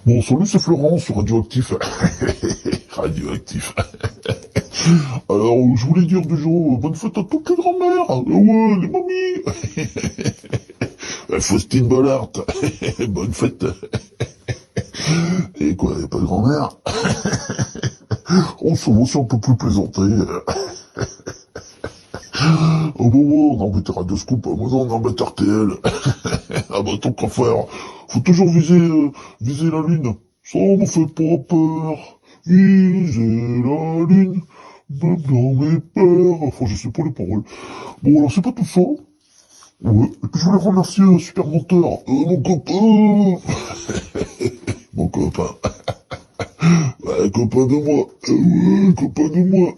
Bon, salut, c'est Florent sur Radioactif. Radioactif. Alors, je voulais dire déjà, bonne fête à toutes les grand-mères. Ouais, les mamies. Faustine Bollard. Bonne fête. Et quoi, y a pas de grand-mère? On se voit si on peut plus plaisanter. Oh bon, on embête Radioscoop, moi non, on embête RTL. Ah bah tant qu'à faire, faut toujours viser la lune. Ça me fait pas peur. Viser la lune, même dans mes peurs. Enfin, je sais pas les paroles. Bon, alors c'est pas tout ça. Ouais. Et puis je voulais remercier un super monteur, mon copain. Mon copain. Ouais, copain de moi. Ouais, copain de moi.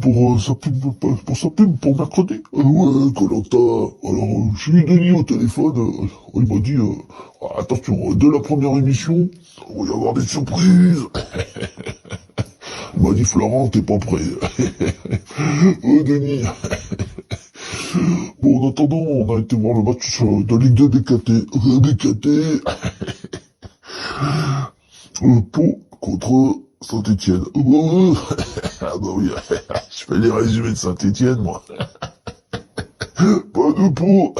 Pour sa pub pour mercredi. Ouais, Koh-Lanta. Alors, j'ai eu Denis au téléphone. Il m'a dit, attention, dès la première émission, il va y avoir des surprises. Il m'a dit, Florent, t'es pas prêt. Denis. Bon, en attendant, on a été voir le match de Ligue 2 BKT. BKT. Pau contre Saint-Etienne. Ah bah oui, je fais les résumés de Saint-Etienne, moi. Pas de Pau.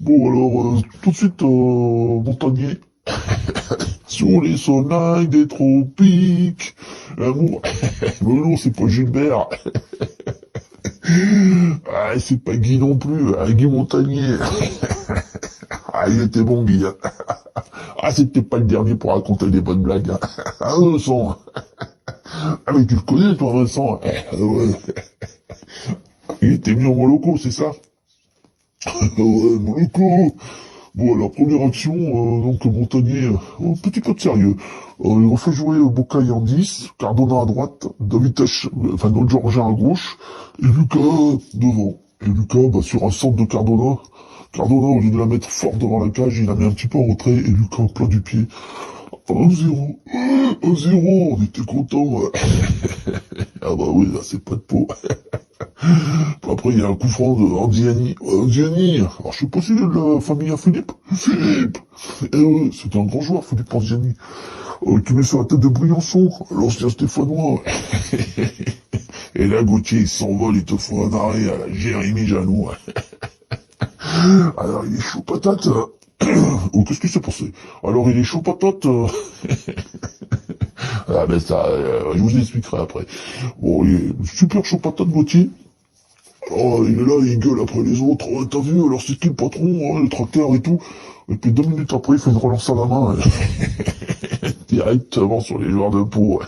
Bon alors, tout de suite, Montagnier. Sous les sonnailles des tropiques. L'amour. Mais non, c'est pas Gilbert. Ah, c'est pas Guy non plus. Guy Montagnier. Ah, il était bon, Guy. Ah, c'était pas le dernier pour raconter des bonnes blagues. Ah, Vincent. Ah, mais tu le connais, toi, Vincent. Ouais. Il était mis en Moloko, c'est ça? Ouais, Moloko. Bon, alors, première action, donc Montagnier, un petit peu de sérieux. Il refait jouer Bocaille en 10, Cardona à droite, Davitesh, enfin notre Georgien à gauche, et Lucas devant. Et Lucas, bah, sur un centre de Cardona, au lieu de la mettre fort devant la cage, il la met un petit peu en retrait, et Lucas en plein du pied. 1-0, 1-0, on était contents. Ah bah oui, là, c'est pas de peau. Après, il y a un coup franc de Andiani. Andiani, alors je sais pas s'il est de la famille à Philippe. Philippe. C'était un grand joueur, Philippe Andiani. Qui met sur la tête de Briançon, l'ancien Stéphanois. Et là, Gauthier, il s'envole, il te faut un arrêt à la Jérémy Janoux. Alors, il est chaud patate. Oh, qu'est-ce qui s'est passé? Alors, il est chaud patate. Ah ben ça, je vous expliquerai après. Bon, il est super chaud patate, Gauthier. Oh, il est là, il gueule après les autres. Oh, t'as vu, alors c'est qui le patron, le tracteur et tout. Et puis 2 minutes après, il fait une relance à la main. Directement sur les joueurs de Pau.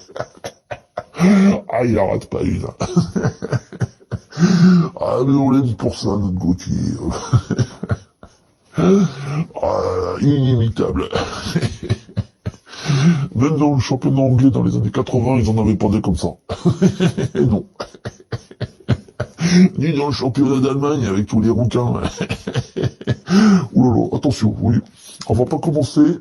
Ah, il la rate pas une. Ah, mais on l'aime pour ça, notre Gauthier. Ah, inimitable. Même dans le championnat anglais dans les années 80, ils en avaient pas des comme ça. Non. Ni dans le championnat d'Allemagne avec tous les rouquins. Ouh là là, attention, oui. On va pas commencer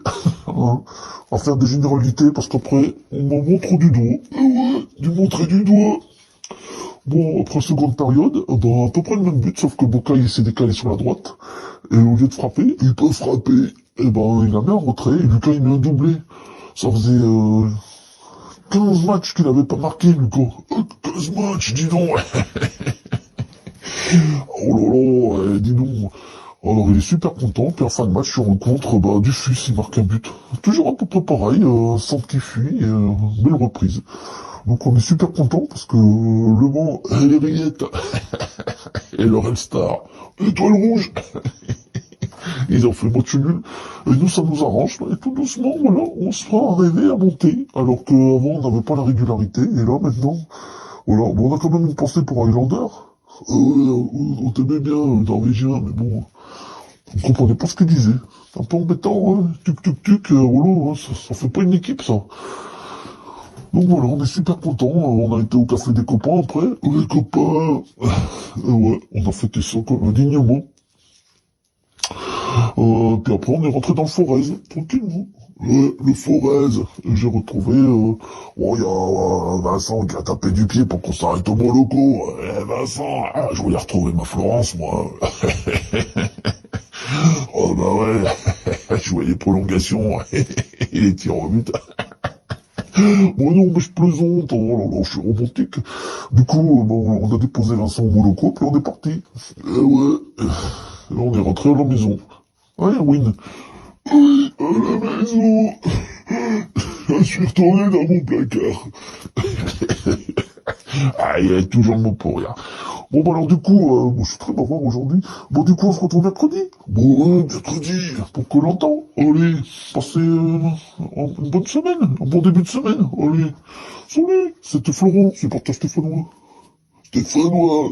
à faire des généralités parce qu'après, on m'en montre du doigt. Ouais, du montrer du doigt. Bon, après seconde période, ben, à peu près le même but, sauf que Bocaille s'est décalé sur la droite. Et au lieu de frapper, il peut frapper. Et ben, il a mis un retrait, et Lucas, il met un doublé. Ça faisait 15 matchs qu'il avait pas marqué, Lucas. 15 matchs, dis donc. Oh là là, dis donc. Alors il est super content, puis en fin de match, je rencontre Dufus, il marque un but. Toujours à peu près pareil, centre qui fuit, belle reprise. Donc on est super content parce que Le Mans, les rillettes, et le Red Star, étoile rouge, ils ont fait match nul. Et nous, ça nous arrange, et tout doucement, voilà, on se fera arriver à monter, alors qu'avant on n'avait pas la régularité, et là maintenant, voilà, bon, on a quand même une pensée pour Highlander. On t'aimait bien, Norvégien, mais bon, on comprenait pas ce qu'il disait. C'est un peu embêtant, hein. Tuc, voilà, ça fait pas une équipe, ça. Donc voilà, on est super contents, on a été au café des copains après. Les copains, ouais, on a fêté ça comme dignement. Puis après on est rentré dans le Forez, tranquillement. Le Forez, j'ai retrouvé, il y a Vincent qui a tapé du pied pour qu'on s'arrête au bon loco. Vincent, je voulais retrouver ma Florence, moi. Oh bah ouais. je voyais prolongation et les tirs au but. Bon non, mais je plaisante, oh là là, je suis romantique. Du coup, bon, on a déposé Vincent au Moloko, puis on est parti. Ouais, là on est rentré à la maison. Ouais, Win. Oui, à la maison. Je suis retourné dans mon placard. Ah, il y a toujours le mot pour rien. Bon, bah alors du coup, bon, je suis très bavard aujourd'hui. Bon, du coup, on se retrouve mercredi. Bon, ouais, mercredi, pour que l'entend. Allez, passez une bonne semaine, un bon début de semaine. Allez, salut, c'était Florent, supporter stéphanois. Stéphanois.